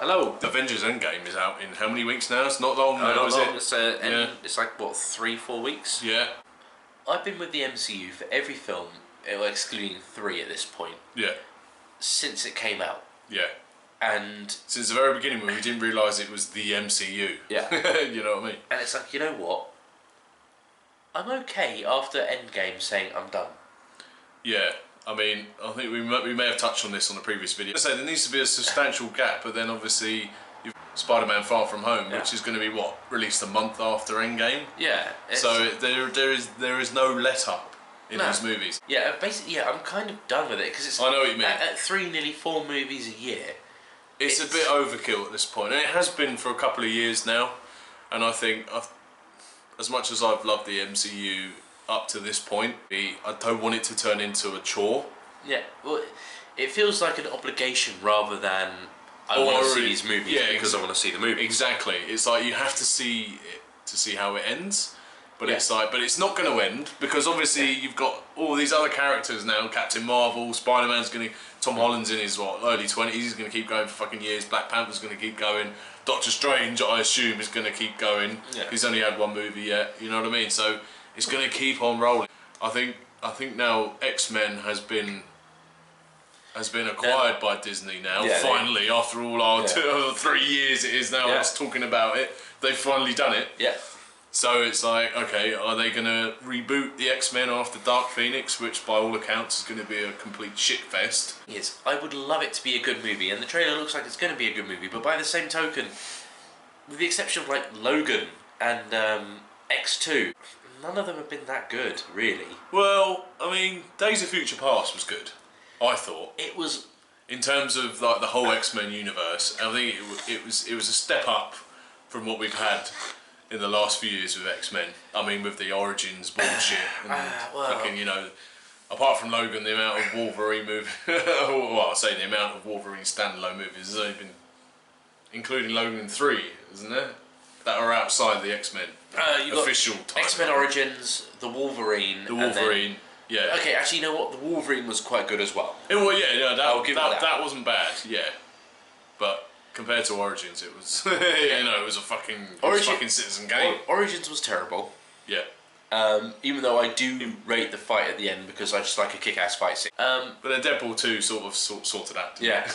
Hello. Avengers Endgame is out in how many weeks now? It's not long now, is it? It's like, what, 3-4 weeks? Yeah. I've been with the MCU for every film, excluding 3 at this point. Yeah. Since it came out. Yeah. And since the very beginning, when we didn't realise it was the MCU. Yeah. You know what I mean? And it's like, you know what? I'm okay after Endgame saying I'm done. Yeah. I mean, I think we may have touched on this on the previous video. I say there needs to be a substantial gap, but then obviously you've Spider-Man Far From Home, which is going to be what, released a month after Endgame. Yeah. So there is no let up in these movies. Yeah, basically, I'm kind of done with it because it's. I know what you mean. At 3, nearly 4 movies a year. It's a bit overkill at this point, and it has been for a couple of years now. And I think, as much as I've loved the MCU up to this point, I don't want it to turn into a chore. Yeah, well, it feels like an obligation rather than I want to see these movies because I want to see the movie. Exactly. It's like you have to see it to see how it ends. But it's like, but it's not going to end because obviously you've got all these other characters now. Captain Marvel, Spider-Man's going to, Tom Holland's in his early 20s. He's going to keep going for fucking years. Black Panther's going to keep going. Doctor Strange, I assume, is going to keep going. Yeah. He's only had 1 movie yet. You know what I mean? So it's going to keep on rolling. I think now X-Men has been acquired by Disney now. Yeah, finally, after all our 3 years it is now us talking about it, they've finally done it. Yeah. So it's like, okay, are they going to reboot the X-Men after Dark Phoenix, which by all accounts is going to be a complete shitfest? Yes, I would love it to be a good movie, and the trailer looks like it's going to be a good movie, but by the same token, with the exception of like Logan and X2, none of them have been that good, really. Well, I mean, Days of Future Past was good, I thought. It was... In terms of like the whole X-Men universe, I think it was a step up from what we've had in the last few years with X-Men. I mean, with the Origins bullshit and fucking, you know, apart from Logan, the amount of Wolverine movies, well, I say the amount of Wolverine standalone movies has only been, including Logan 3, isn't there? That are outside the X-Men official timeline. X-Men Origins, the Wolverine. Yeah. Okay, actually, you know what? The Wolverine was quite good as well. Well, yeah, that wasn't bad, yeah. But compared to Origins, it was, you know, it was a fucking Citizen Kane. Origins was terrible. Yeah. Even though I do rate the fight at the end because I just like a kick-ass fight scene. But then Deadpool 2 sort of sorted out. Yeah.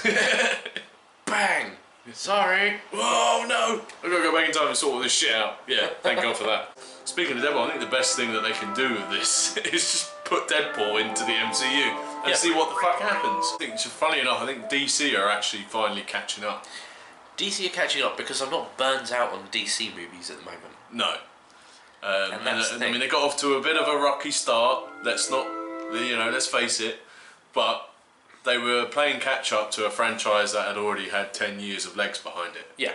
Bang! Sorry. Oh no! I've got to go back in time and sort all this shit out. Yeah, thank God for that. Speaking of Deadpool, I think the best thing that they can do with this is just put Deadpool into the MCU and see what the fuck happens. I think, funny enough, I think DC are actually finally catching up. DC are catching up because I'm not burnt out on DC movies at the moment. No. I mean, they got off to a bit of a rocky start. Let's face it. But they were playing catch up to a franchise that had already had 10 years of legs behind it. Yeah.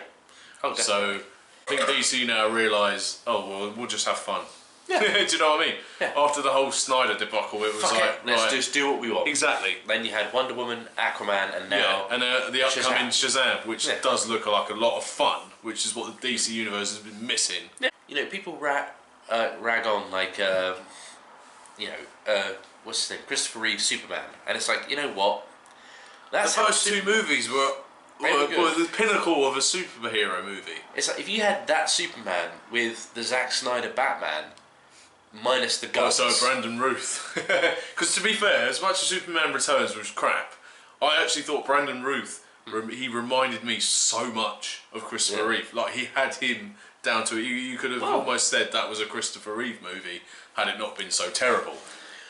Oh, definitely. So I think DC now realise, oh well, we'll just have fun. Yeah. Do you know what I mean? Yeah. After the whole Snyder debacle, it was let's just do what we want. Exactly. Then you had Wonder Woman, Aquaman, and now the upcoming Shazam, which does look like a lot of fun, which is what the DC universe has been missing. Yeah. You know, people rag on like what's his name, Christopher Reeve's Superman, and it's like, you know what? The first 2 movies were the pinnacle of a superhero movie. It's like if you had that Superman with the Zack Snyder Batman, minus the guns. Also Brandon Routh. Because to be fair, as much as Superman Returns was crap, I actually thought Brandon Routh, he reminded me so much of Christopher Reeve. Like, he had him down to it. You could have almost said that was a Christopher Reeve movie had it not been so terrible.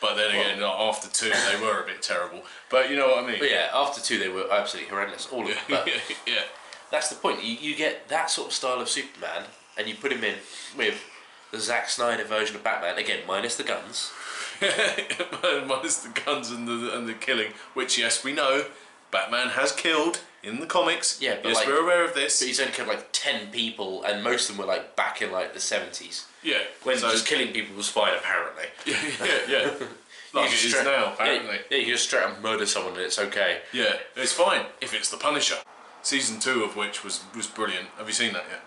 But then again, after 2, they were a bit terrible. But you know what I mean? But yeah, after 2, they were absolutely horrendous. All of them. But yeah. That's the point. You get that sort of style of Superman, and you put him in with the Zack Snyder version of Batman, again, minus the guns. Minus the guns and the killing, which, yes, we know, Batman has killed in the comics. Yeah, but yes, we're aware of this. But he's only killed like 10 people, and most of them were like back in like the 70s. Yeah. When just killing people was fine, apparently. Yeah. Like it is now, apparently. Yeah, you just straight up murder someone and it's okay. Yeah, it's fine if it's the Punisher. Season 2 of which was brilliant. Have you seen that yet?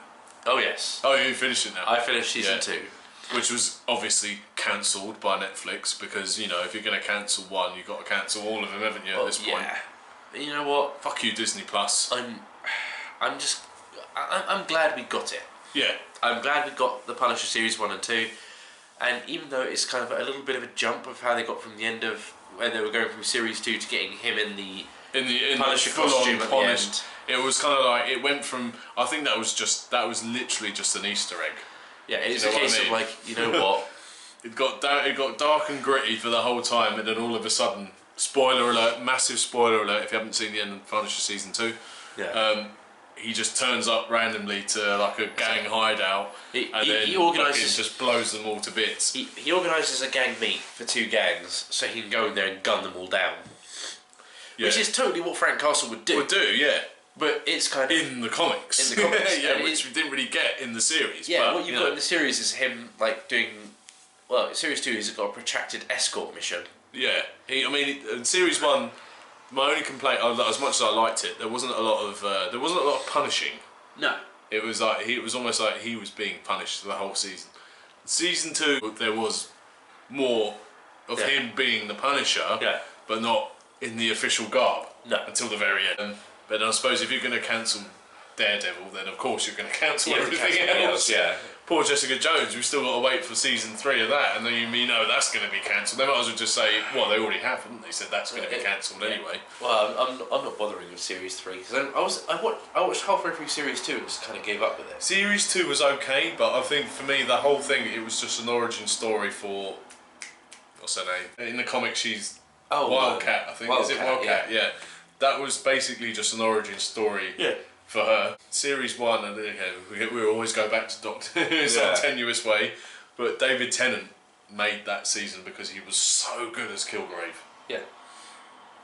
Oh yes. Oh, you finished it now? I finished season 2. Which was obviously cancelled by Netflix because, you know, if you're going to cancel one, you've got to cancel all of them, haven't you, at this point? Yeah. You know what? Fuck you, Disney Plus. I'm glad we got it. Yeah. I'm glad we got the Punisher series 1 and 2, and even though it's kind of a little bit of a jump of how they got from the end of when they were going from series 2 to getting him in the Punisher costume at the end. It was kind of like it went from. I think that was literally just an Easter egg. Yeah, it's a case of like, you know what? It got dark and gritty for the whole time, and then all of a sudden, spoiler alert, massive spoiler alert if you haven't seen the end of Punisher season 2. Yeah. He just turns up randomly to like a gang hideout, and then he organises, just blows them all to bits. He organises a gang meet for 2 gangs so he can go in there and gun them all down. Yeah. Which is totally what Frank Castle would do. Yeah. But it's kind of in the comics. In the comics, yeah, which we didn't really get in the series. Yeah, but, what you've got in the series is him like doing. Well, in series 2, he's got a protracted escort mission. Yeah, in series 1. My only complaint, as much as I liked it, there wasn't a lot of punishing. No. It was almost like he was being punished the whole season. Season 2, there was more of him being the Punisher, but not in the official garb. No. Until the very end. But I suppose if you're going to cancel Daredevil, then of course you're going to cancel everything else. Yeah. Poor Jessica Jones, we've still got to wait for season 3 of that, and then you know that's going to be cancelled. They might as well just say, well, they already have, haven't they? Said that's going to be cancelled anyway. Well, I'm not bothering with series 3 because I watched halfway through series 2 and just kind of gave up with it. Series 2 was okay, but I think for me the whole thing, it was just an origin story for what's her name in the comics. She's Wildcat, I think. Is it Wildcat? Yeah. That was basically just an origin story. Yeah. For her, series 1, and we always go back to Doctor Who in some tenuous way, but David Tennant made that season because he was so good as Kilgrave. Yeah.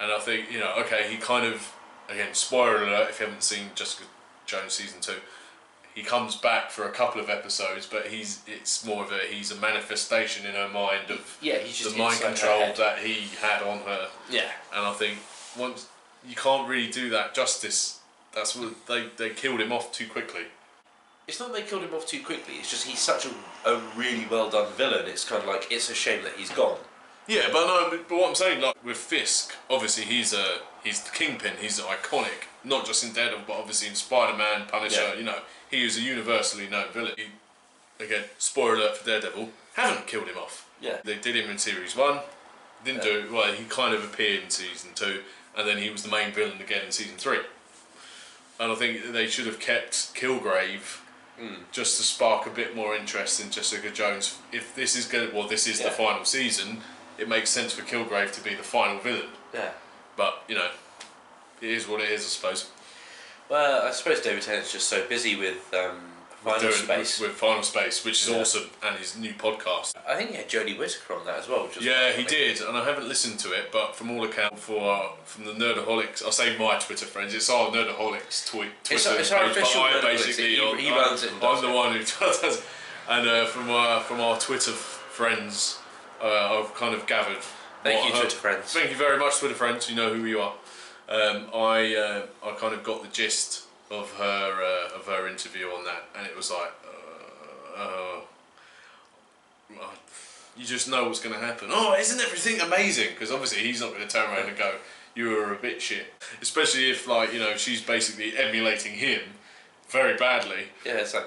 And I think, okay, he kind of, again, spoiler alert if you haven't seen Jessica Jones season 2, he comes back for a couple of episodes, but he's a manifestation in her mind of he's just the mind control that he had on her. Yeah. And I think once you can't really do that justice. That's what they killed him off too quickly. It's not they killed him off too quickly. It's just he's such a really well done villain. It's kind of like it's a shame that he's gone. Yeah, but what I'm saying, like with Fisk, obviously he's the Kingpin. He's iconic, not just in Daredevil, but obviously in Spider-Man, Punisher. Yeah. He is a universally known villain. Again, spoiler alert for Daredevil, haven't killed him off. Yeah. They did him in series 1. Didn't do it. Well, he kind of appeared in season 2, and then he was the main villain again in season 3. And I think they should have kept Kilgrave just to spark a bit more interest in Jessica Jones. If this is the final season, it makes sense for Kilgrave to be the final villain. Yeah. But, it is what it is, I suppose. Well, I suppose David Tennant's just so busy with Final Space. With Final Space, which is awesome, and his new podcast. I think he had Jodie Whittaker on that as well. He did, and I haven't listened to it, but from all accounts, from the Nerdaholics, I'll say my Twitter friends, it's our Nerdaholics Twitter it's our page, official but he runs it and does I'm the one who does it. And from our Twitter friends, I've kind of gathered. Thank you, Twitter friends. Thank you very much, Twitter friends. You know who you are. I kind of got the gist of her interview on that, and it was like, you just know what's going to happen. Oh, isn't everything amazing? Because obviously he's not going to turn around and go, you were a bit shit. Especially if she's basically emulating him very badly. Yeah, it's like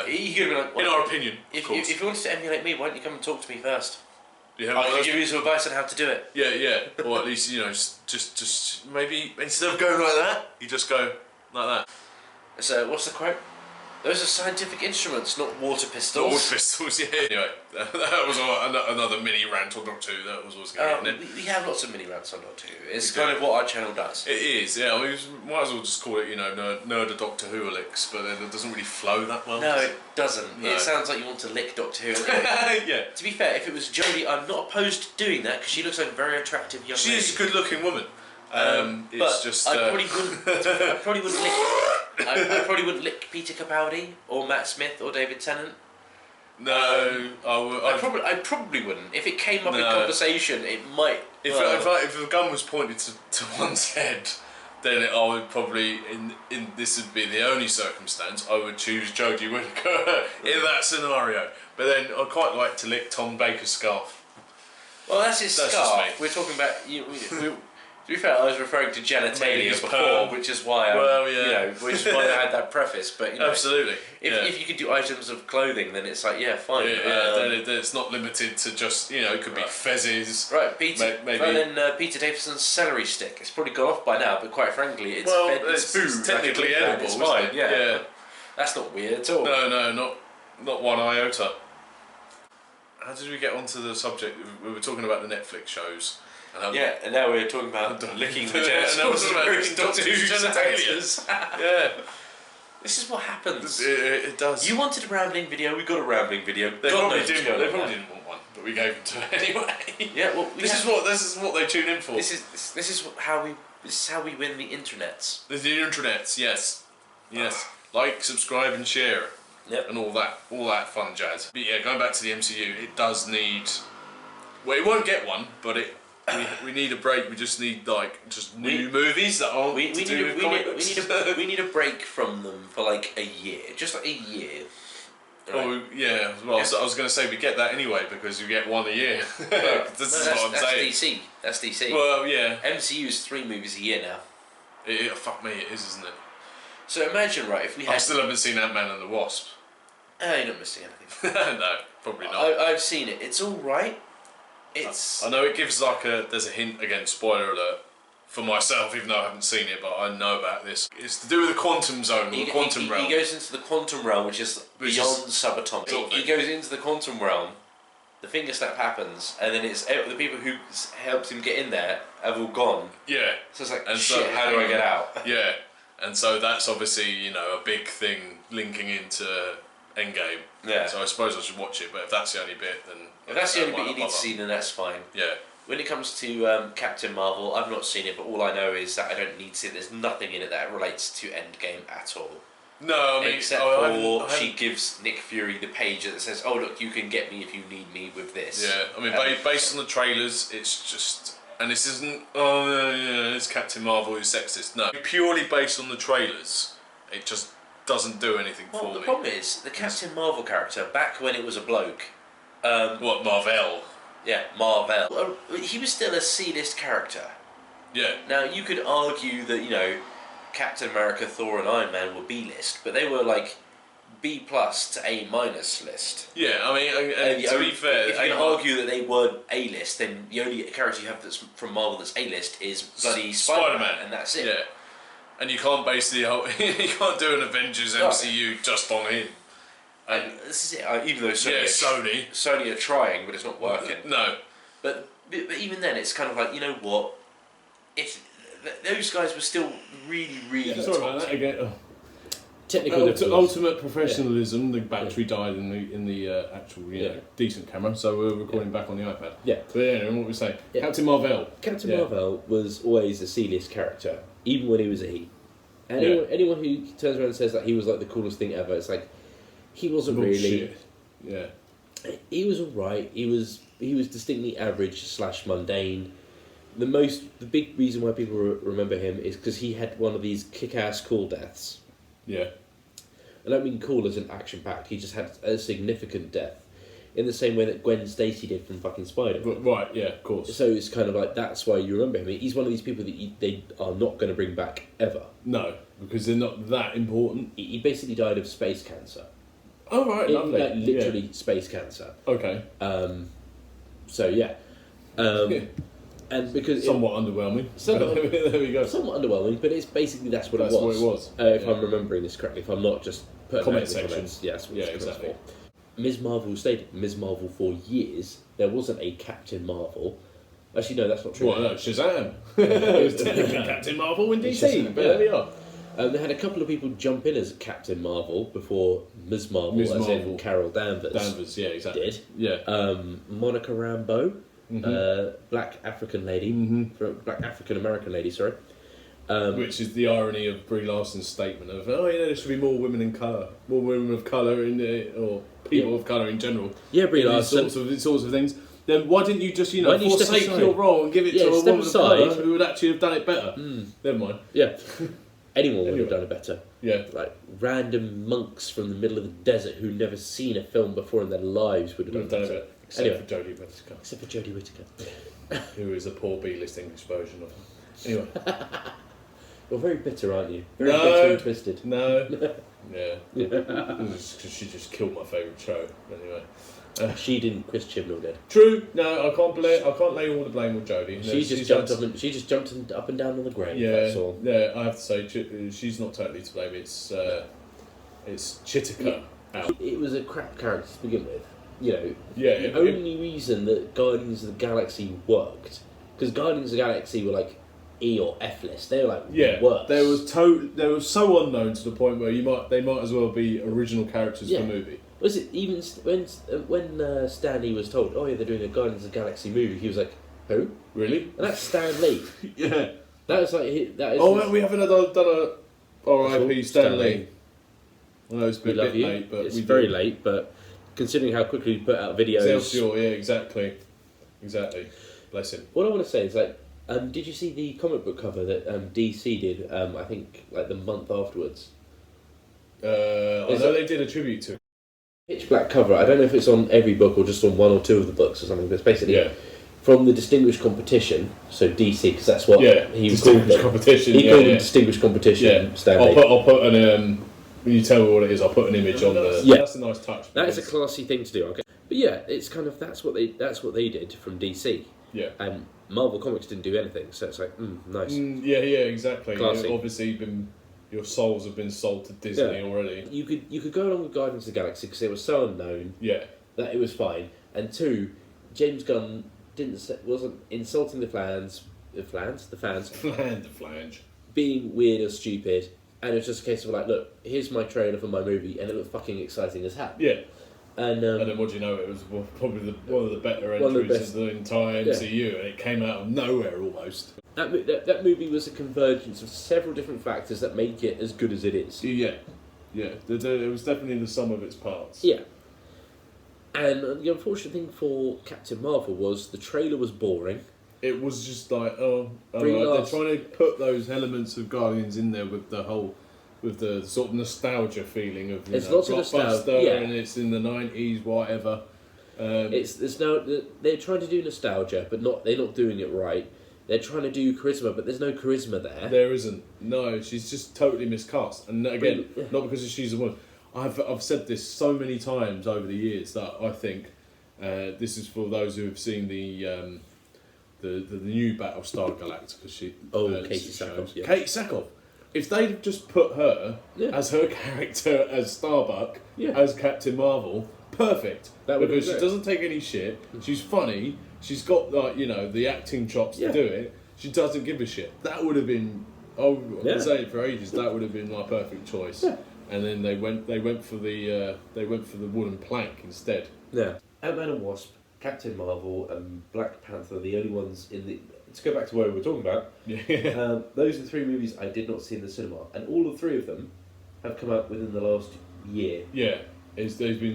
he could have been like, in our opinion, if you wanted to emulate me, why don't you come and talk to me first? Yeah, I can give you some advice on how to do it. Yeah, or at least just maybe instead of going like that, you just go like that. So what's the quote? Those are scientific instruments, not water pistols. Water pistols, yeah. Anyway, that was another mini rant on Doctor Who. That was what's going on. We have lots of mini rants on Doctor Who. It's kind of what our channel does. It is, yeah. We might as well just call it, Nerd of Doctor Who licks, but then it doesn't really flow that well. No, it doesn't. No. It sounds like you want to lick Doctor Who. Yeah. To be fair, if it was Jodie, I'm not opposed to doing that because she looks like a very attractive young lady. She is a good-looking woman. It's just. I probably wouldn't lick Peter Capaldi or Matt Smith or David Tennant. No, I probably wouldn't. If it came up in conversation, it might. If a gun was pointed to one's head, then I would probably in this would be the only circumstance I would choose Jodie Whittaker in that scenario. But then I quite like to lick Tom Baker's scarf. Well, that's his scarf. We're talking about To be fair, I was referring to genitalia before, perm. which is why which is why I had that preface. But absolutely, if you could do items of clothing, then it's like fine. Then it's not limited to just it could be fezzes. Right, Peter. Maybe. Then Peter Davison's celery stick. It's probably gone off by now, but quite frankly, it's food. It's technically edible. It's fine. Isn't it? Yeah, that's not weird at all. No, not one iota. How did we get onto the subject? We were talking about the Netflix shows. And now we're talking about licking the genitals of Doctor Who's genitalias. Yeah. This is what happens. It does. You wanted a rambling video, we got a rambling video. They probably didn't want one, but we gave them to it anyway. Yeah, well, this is what they tune in for. This is how we win the internets. The internets, yes. Like, subscribe, and share. Yep. And all that fun jazz. But yeah, going back to the MCU, it does need. Well, it won't get one, but we need a break. We just need new movies that aren't. We need a break from them for like a year, just like a year. Right? Oh yeah. Well, I was going to say we get that anyway because you get one a year. This is what I'm saying. That's DC. Well, yeah. MCU's 3 movies a year now. Fuck me, it is, isn't it? So imagine, right, if we had. I still haven't seen Ant-Man and the Wasp. You're not missing anything. No, probably not. I've seen it. It's all right. I know it gives there's a hint, again, spoiler alert, for myself, even though I haven't seen it, but I know about this. It's to do with the quantum zone, or the quantum realm. He goes into the quantum realm, which is beyond subatomic. He goes into the quantum realm, the finger snap happens, and then it's the people who helped him get in there have all gone. Yeah. So it's like, how do I get out? Yeah. And so that's obviously, a big thing linking into Endgame. Yeah. So I suppose I should watch it, but if that's the only bit, then... If that's the only bit you need to see, then that's fine. Yeah. When it comes to Captain Marvel, I've not seen it, but all I know is that I don't need to see it. There's nothing in it that relates to Endgame at all. No, I mean... Except for she gives Nick Fury the page that says, oh look, you can get me if you need me with this. Yeah, I mean, based on the trailers, it's just... And this isn't, it's Captain Marvel who's sexist. No, purely based on the trailers, it just doesn't do anything for me. Well, the problem is, the Captain Marvel character, back when it was a bloke... what, Marvel? Yeah, Marvel. He was still a C-list character. Yeah. Now, you could argue that, Captain America, Thor and Iron Man were B-list, but they were like B+ to A- list. Yeah, I mean, and to be fair... If you can argue that they were A-list, then the only character you have that's from Marvel that's A-list is bloody Spider-Man, and that's it. Yeah. And you can't base the whole... you can't do an Avengers MCU just on him. And this is it, even though Sony are trying, but it's not working. No. But even then, it's kind of like, you know what? If those guys were still really, really sorry about that again. Oh. Technical ultimate professionalism. The battery died in the actual decent camera, so we're recording back on the iPad. Yeah. But anyway, what we say? Yeah. Captain Marvel. Captain Marvel was always a C-list character, even when he was a he. And anyone who turns around and says that he was like the coolest thing ever, it's like he wasn't really. Yeah. He was alright. He was distinctly average / mundane. The big reason why people remember him is because he had one of these kick-ass cool deaths. Yeah. I don't mean cool as an action-packed. He just had a significant death, in the same way that Gwen Stacy did from fucking Spider-Man. Right. Yeah. Of course. So it's kind of like that's why you remember him. He's one of these people that they are not going to bring back ever. No, because they're not that important. He basically died of space cancer. Oh right, lovely. Like literally space cancer. Okay. So yeah. And because somewhat underwhelming. There we go. Somewhat underwhelming, but it's basically that's what it was. If I'm remembering this correctly, if I'm not just putting comment it in the comments. Yes, exactly. Ms. Marvel stated Ms. Marvel for years there wasn't a Captain Marvel. Actually, no, that's not true. Well, no, Shazam. It was technically Captain Marvel in DC, but there we are. They had a couple of people jump in as Captain Marvel before Ms. Marvel, in Carol Danvers. Danvers, yeah, exactly. Did. Yeah. Monica Rambeau. Mm-hmm. Black African lady, Black African American lady, sorry. Which is the irony of Brie Larson's statement of, there should be more women in colour, more women of colour or people of colour in general. Yeah, Brie Larson. These sorts of things. Then why didn't you just, forsake your role and give it to a woman of colour who would actually have done it better? Never mind. Yeah. Anyone would have done it better. Yeah. Like random monks from the middle of the desert who'd never seen a film before in their lives would have done it better. Except for Jodie Whittaker. Except for Jodie Whittaker. Who is a poor B-list English version of her. Anyway. You're very bitter, aren't you? Very No. bitter and twisted. No. Yeah. Because she just killed my favourite show. Anyway. She didn't. Chris Chibnall did. True. No, I can't lay all the blame on Jodie. No, She just jumped up and down on the ground. Yeah. That's all. Yeah. I have to say, she's not totally to blame. It's Chitika. Out. It was a crap character to begin with. You know. Yeah. The only reason that Guardians of the Galaxy worked, because Guardians of the Galaxy were like E or F list. They were like worse. They were so unknown to the point where they might as well be original characters for the movie. Was it even when Stan Lee was told, "Oh yeah, they're doing a Guardians of the Galaxy movie"? He was like, "Who? Really?" And that's Stan Lee. Yeah. That was like that is. Oh, we haven't done a R.I.P. Stan Lee. I know it's a bit you. late, but it's very late. But considering how quickly we put out videos, Excelsior, yeah, exactly. Bless him. What I want to say is like, did you see the comic book cover that DC did? I think like the month afterwards. I know they did a tribute to it. Pitch black cover. I don't know if it's on every book or just on one or two of the books or something. But it's basically from the Distinguished Competition. So DC, because that's what he Distinguished Competition. He called it Distinguished Competition. Yeah. Stanley. I'll put an when you tell me what it is, I'll put an image on the. Yeah, that's a nice touch. That is a classy thing to do. Okay, but yeah, it's kind of that's what they did from DC. Yeah. And Marvel Comics didn't do anything, so it's like nice. Yeah, exactly. Classy. You've obviously your souls have been sold to Disney already. You could go along with Guardians of the Galaxy because it was so unknown. Yeah. That it was fine, and two, James Gunn wasn't insulting the fans, flange, being weird or stupid, and it was just a case of like, look, here's my trailer for my movie, and it looked fucking exciting as hell. Yeah. And then what do you know? It was probably one of the better entries of the entire MCU, and it came out of nowhere almost. That movie was a convergence of several different factors that make it as good as it is. Yeah. It was definitely the sum of its parts. Yeah. And the unfortunate thing for Captain Marvel was the trailer was boring. It was just like, they're trying to put those elements of Guardians in there with the sort of nostalgia feeling of lots of nostalgia, and it's in the 90s, whatever. It's now they're trying to do nostalgia, but they're not doing it right. They're trying to do charisma, but there's no charisma there. There isn't. No, she's just totally miscast. And again, not because she's a woman. I've said this so many times over the years that I think this is for those who have seen the new Battlestar Galactica. Katie Sackhoff. Yeah. Katie Sackhoff. If they'd just put her as her character as Starbuck, as Captain Marvel, perfect. Because she doesn't take any shit. She's funny. She's got the acting chops to do it. She doesn't give a shit. That would have been. I've been saying it for ages. That would have been my perfect choice. Yeah. And then they went for the wooden plank instead. Yeah. Ant-Man and Wasp, Captain Marvel, and Black Panther are the only ones in the. To go back to where we were talking about, those are the three movies I did not see in the cinema, and all the three of them have come out within the last year. Yeah, they've been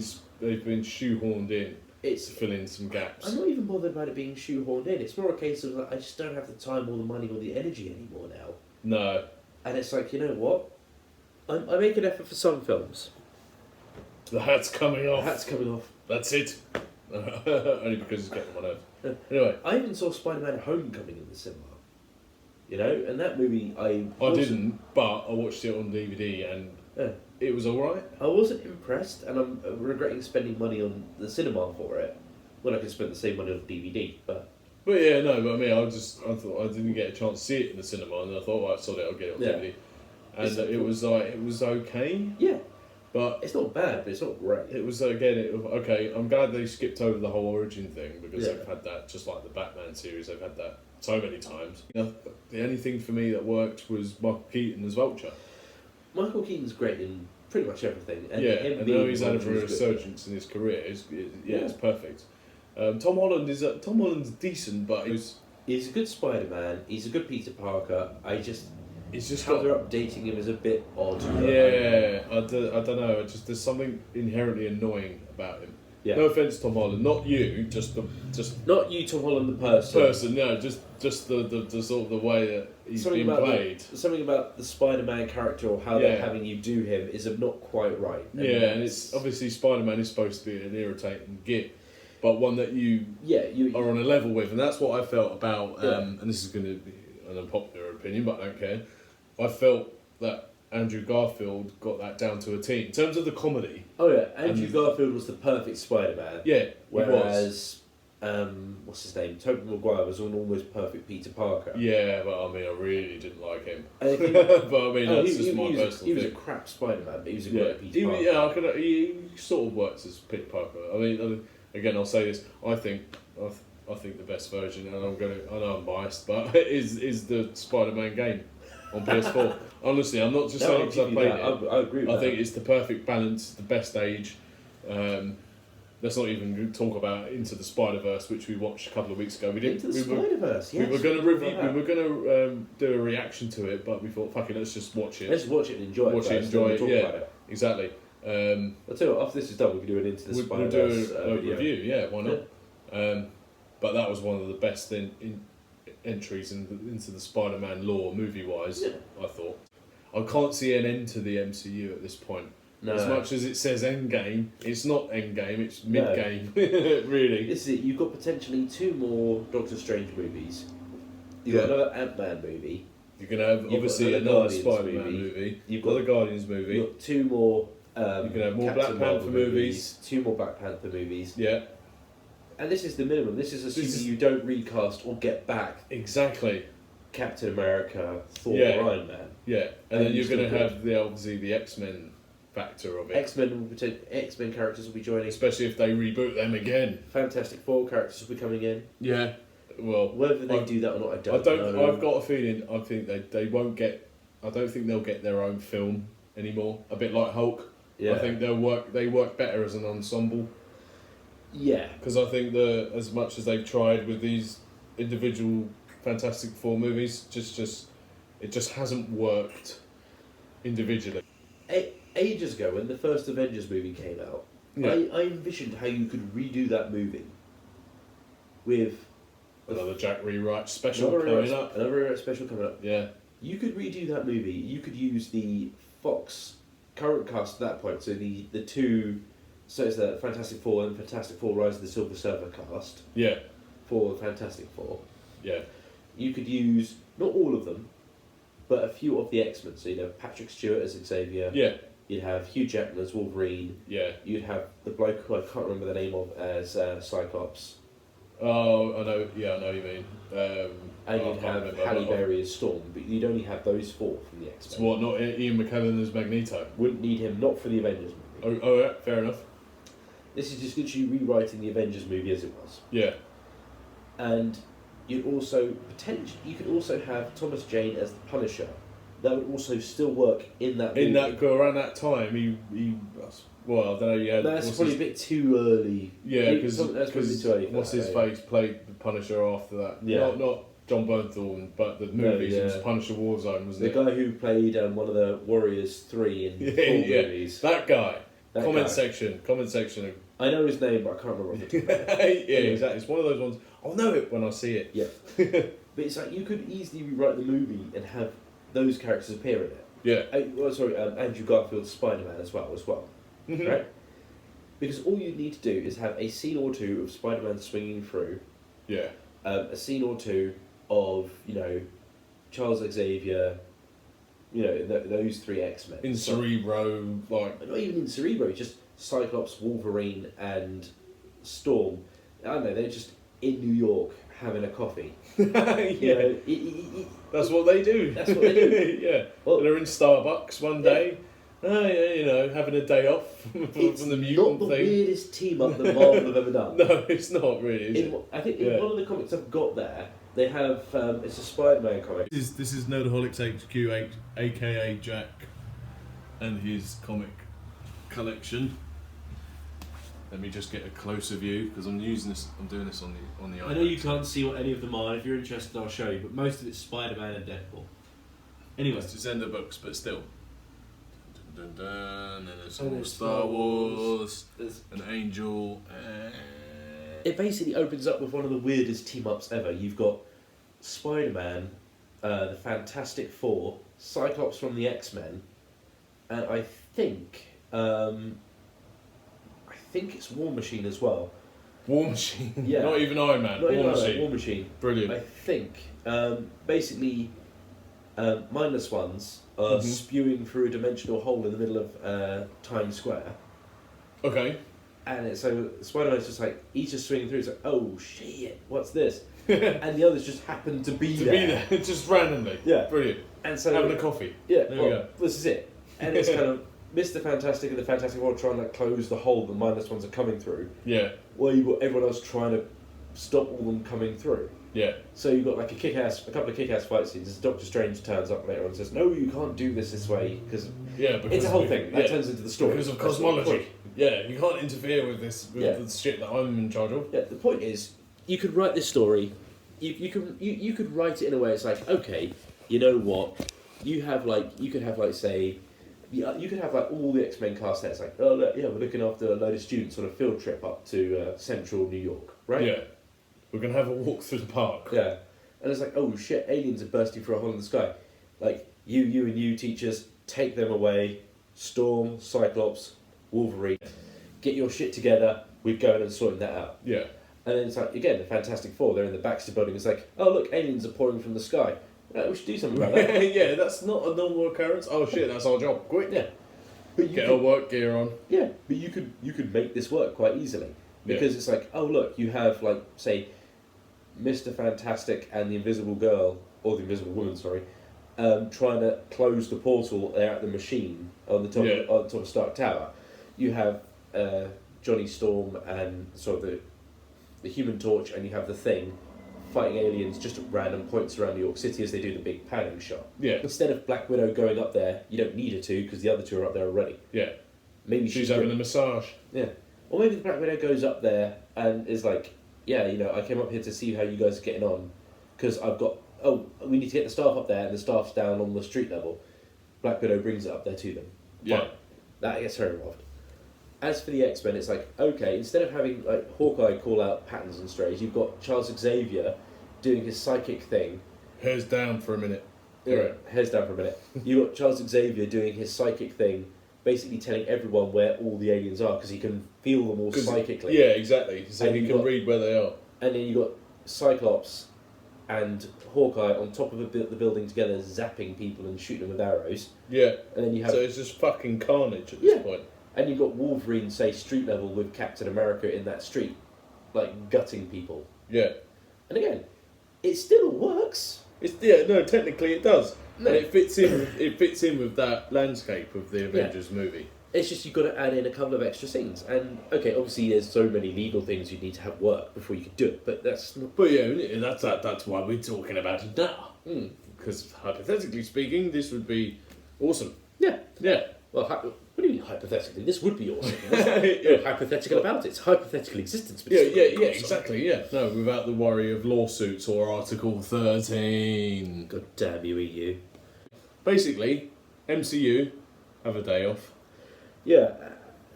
shoehorned in. It's to fill in some gaps. I'm not even bothered about it being shoehorned in. It's more a case of like, I just don't have the time or the money or the energy anymore now. No. And it's like, you know what? I make an effort for some films. The hat's coming off. The hat's coming off. That's it. Only because it's getting on my nerves. Anyway. I even saw Spider-Man Homecoming in the cinema. And that movie I didn't, but I watched it on DVD and it was alright. I wasn't impressed, and I'm regretting spending money on the cinema for it when I could spend the same money on DVD. But I mean, I thought I didn't get a chance to see it in the cinema, and I thought, right, sorry, I'll get it on DVD. And it was okay. Yeah. But it's not bad, but it's not great. It was okay. I'm glad they skipped over the whole origin thing because they've had that, just like the Batman series. They've had that so many times. The only thing for me that worked was Michael Keaton as Vulture. Michael Keaton's great in pretty much everything. And and now he's had a resurgence in his career. It's perfect. Tom Holland's decent, but he's a good Spider-Man. He's a good Peter Parker. It's just how they're updating him is a bit odd. Yeah, I don't know. There's something inherently annoying about him. Yeah. No offense, Tom Holland. Not you. Just not you, Tom Holland, the person. No, just the sort of the way that he's being played. Something about the Spider-Man character or how they're having you do him is not quite right. And and it's obviously Spider-Man is supposed to be an irritating git, but one that you are on a level with, and that's what I felt about. And this is going to be an unpopular opinion, but I don't care. I felt that Andrew Garfield got that down to a T. In terms of the comedy... Oh yeah, Andrew Garfield was the perfect Spider-Man. Yeah, he whereas... what's his name? Tobey Maguire was an almost perfect Peter Parker. Yeah, but I mean, I really didn't like him. I think, but I mean, that's just my personal thing. He was a crap Spider-Man, but he was a great Peter Parker. Yeah, he sort of works as Peter Parker. I mean, again, I'll say this. I think the best version, and I know I'm biased, but is the Spider-Man game on PS4. Honestly, I'm not just saying because I played it. I agree with that. I think it's the perfect balance, the best age. Let's not even talk about Into the Spider-Verse, which we watched a couple of weeks ago. Into the Spider-Verse, yes. We were going to review. We were going to do a reaction to it, but we thought, fuck it, let's just watch it. Let's watch it and enjoy it. Watch it, enjoy it. Yeah, exactly. I'll tell you what, after this is done, we can do an Into the Spider-Verse we'll do a review. Yeah, why not? Yeah. But that was one of the best entries into the Spider-Man lore, movie-wise. Yeah. I thought. I can't see an end to the MCU at this point. No. As much as it says Endgame, it's not Endgame, it's mid-game, really. This is it, you've got potentially 2 more Doctor Strange movies. You've got another Ant-Man movie. You're going to have, obviously, another Spider-Man movie. You've got the Guardians movie. You've got 2 more... you can have more Black Panther movies. 2 more Black Panther movies. Yeah. And this is the minimum. This is assuming you don't recast or get back... Exactly. Captain America, Thor, or Iron Man. Yeah, and then you're going to have, obviously, the X-Men... factor of it. X-Men characters will be joining, especially if they reboot them again. Fantastic Four characters will be coming in. Yeah, well, whether they do that or not, I don't know. I've got a feeling. I think they won't get. I don't think they'll get their own film anymore. A bit like Hulk. Yeah. I think they work better as an ensemble. Yeah, because I think as much as they've tried with these individual Fantastic Four movies, it just hasn't worked individually. Ages ago, when the first Avengers movie came out, I envisioned how you could redo that movie with another Jack rewrite special coming up. Another rewrite special coming up. Yeah, you could redo that movie. You could use the Fox current cast at that point. So the 2, so it's the Fantastic Four and Fantastic Four: Rise of the Silver Surfer cast. Yeah, for the Fantastic Four. Yeah, you could use not all of them, but a few of the X-Men. So you'd have Patrick Stewart as Xavier. Yeah. You'd have Hugh Jackman as Wolverine. Yeah. You'd have the bloke who I can't remember the name of as Cyclops. Oh, I know. Yeah, I know what you mean. And you'd have Halle Berry as Storm, but you'd only have those 4 from the X-Men. So what? Not Ian McKellen as Magneto? Wouldn't need him. Not for the Avengers movie. Oh, yeah, fair enough. This is just literally rewriting the Avengers movie as it was. Yeah. And you'd also you could also have Thomas Jane as the Punisher. That would also still work in that movie. Around that time, he well, I don't know. Yeah, that's probably a bit too early. Yeah, because too early. What's his face played the Punisher after that? Yeah, not John Bernthal, but the movies. It was Punisher Warzone, wasn't it? The guy who played one of the Warriors 3 in the movies. That guy. Comment section. I know his name, but I can't remember what it Yeah, exactly. It's one of those ones. I'll know it when I see it. Yeah, but it's like you could easily rewrite the movie and have those characters appear in it. Yeah. Andrew Garfield's Spider-Man as well, right? Because all you need to do is have a scene or 2 of Spider-Man swinging through. Yeah. A scene or 2 of Charles Xavier. Those 3 X-Men. In Cerebro, like not even in Cerebro, just Cyclops, Wolverine, and Storm. I don't know. They're just in New York having a coffee. Yeah. That's what they do. That's what they do. Yeah. Well, they're in Starbucks one day. Having a day off from the mutant thing. It's not the weirdest team up that Marvel have ever done. No, it's not really. Is it? I think in one of the comics I've got there, they have it's a Spider-Man comic. This is Nerdaholics HQ, aka Jack, and his comic collection. Let me just get a closer view because I'm doing this on the iPad. I know you can't see what any of them are. If you're interested, I'll show you. But most of it's Spider-Man and Deadpool. Anyway, it's in the books, but still. Dun, dun, dun, and then there's some there's Star Wars, an Angel. It basically opens up with one of the weirdest team-ups ever. You've got Spider-Man, the Fantastic Four, Cyclops from the X-Men, and I think it's War Machine as well. War Machine? Yeah. Not even Iron Man. Not War even Machine. War Machine. Brilliant. I think. Basically, Mindless ones are spewing through a dimensional hole in the middle of Times Square. Okay. And so Spider-Man's just like, he's just swinging through, it's like, oh shit, what's this? And the others just happen to be there. Just randomly. Yeah. Brilliant. And so having a coffee. Yeah, there we go. This is it. And it's kind of Mr. Fantastic and the Fantastic Four trying to close the hole the Mindless ones are coming through. Yeah. Well, you've got everyone else trying to stop all them coming through. Yeah. So you've got like a couple of kick-ass fight scenes. Doctor Strange turns up later and says, "No, you can't do this way," because it's a whole thing that turns into the story because of cosmology. Yeah, you can't interfere with this the shit that I'm in charge of. Yeah, the point is, you could write this story. You could write it in a way. It's like, okay, you know what? You could have like all the X-Men cast there. It's like, oh look, yeah, we're looking after a load of students on a field trip up to central New York, right? Yeah. We're going to have a walk through the park. Yeah. And it's like, oh shit, aliens are bursting through a hole in the sky. Like, you teachers, take them away. Storm, Cyclops, Wolverine. Get your shit together. We're going and sorting that out. Yeah. And then it's like, again, the Fantastic Four, they're in the Baxter building. It's like, oh look, aliens are pouring from the sky. We should do something about that. Yeah, that's not a normal occurrence. Oh shit, that's our job. Quick. Yeah. But Get our work gear on. Yeah, but you could make this work quite easily. Because it's like, oh look, you have like, say, Mr. Fantastic and the Invisible Girl, or the Invisible Woman, sorry, trying to close the portal there at the machine on the top of Stark Tower. You have Johnny Storm and sort of the Human Torch, and you have the Thing fighting aliens just at random points around New York City as they do the big panning shot. Yeah. Instead of Black Widow going up there, you don't need her to because the other two are up there already. Yeah. Maybe she's having a massage. Yeah. Or maybe the Black Widow goes up there and is like, yeah, you know, I came up here to see how you guys are getting on because I've got, we need to get the staff up there and the staff's down on the street level. Black Widow brings it up there to them. Yeah. Fine. That gets her involved. As for the X-Men, it's like, okay, instead of having like Hawkeye call out patterns and strays, you've got Charles Xavier doing his psychic thing. Hairs down for a minute. Yeah, hairs down for a minute. You've got Charles Xavier doing his psychic thing, basically telling everyone where all the aliens are because he can feel them all psychically. Yeah, exactly. So he can read where they are. And then you've got Cyclops and Hawkeye on top of the building together, zapping people and shooting them with arrows. Yeah. And then you have... So it's just fucking carnage at this point. And you've got Wolverine, say, street level with Captain America in that street, like, gutting people. Yeah. And again, it still works. Technically it does. No. And it fits in. It fits in with that landscape of the Avengers movie. It's just you've got to add in a couple of extra scenes, and okay, obviously there's so many legal things you need to have work before you could do it, but that's not... But yeah, that's why we're talking about it now. Because hypothetically speaking, this would be awesome. Yeah. Yeah. Well, what do you mean hypothetically? This would be awesome. There's no hypothetical about it. It's hypothetical existence. But Exactly. Yeah. No, without the worry of lawsuits or Article 13. God damn you, EU. Basically, MCU have a day off. Yeah,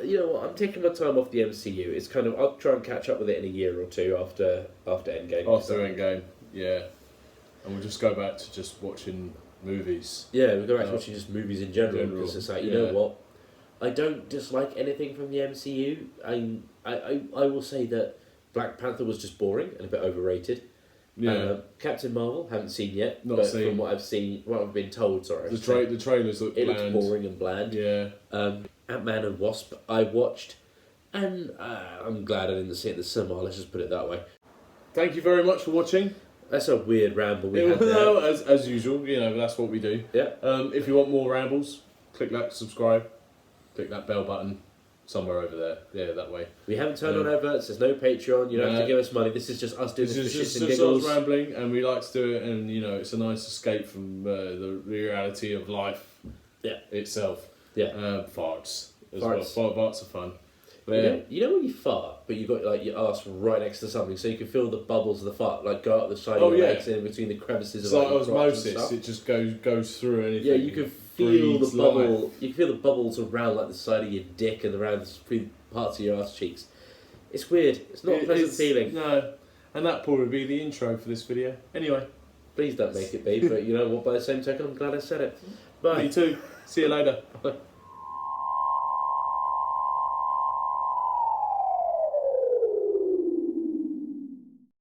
you know what? I'm taking my time off the MCU. It's kind of I'll try and catch up with it in a year or two after Endgame. After Endgame, yeah, and we'll just go back to just watching movies. Yeah, we'll go back to watching just movies in general because it's like, you know what? I don't dislike anything from the MCU. I will say that Black Panther was just boring and a bit overrated. Yeah. Captain Marvel, haven't seen yet. From what I've seen, what I've been told, sorry. The trailers look bland. It looks boring and bland. Yeah. Ant-Man and Wasp, I watched, and I'm glad I didn't see it in the cinema, let's just put it that way. Thank you very much for watching. That's a weird ramble we had there. No, as usual, you know, that's what we do. Yeah. If you want more rambles, click that subscribe, click that bell button. Somewhere over there, yeah, that way. We haven't turned on adverts. There's no Patreon. You don't have to give us money. This is just us doing this for shits and giggles. Us rambling, and we like to do it, and you know, it's a nice escape from the reality of life. Yeah. Itself. Yeah. Farts as well. Farts are fun. But, you know when you fart, but you've got like your arse right next to something, so you can feel the bubbles of the fart like go up the side of your legs and in between the crevices. It's like osmosis. It just goes through anything. Yeah, you can feel the bubble. You can feel the bubbles around like the side of your dick and around the parts of your ass cheeks. It's weird. It's not a pleasant feeling. No, and that probably be the intro for this video. Anyway, please don't make it be. But you know what? By the same token, I'm glad I said it. Bye. Me too. See you later. Bye.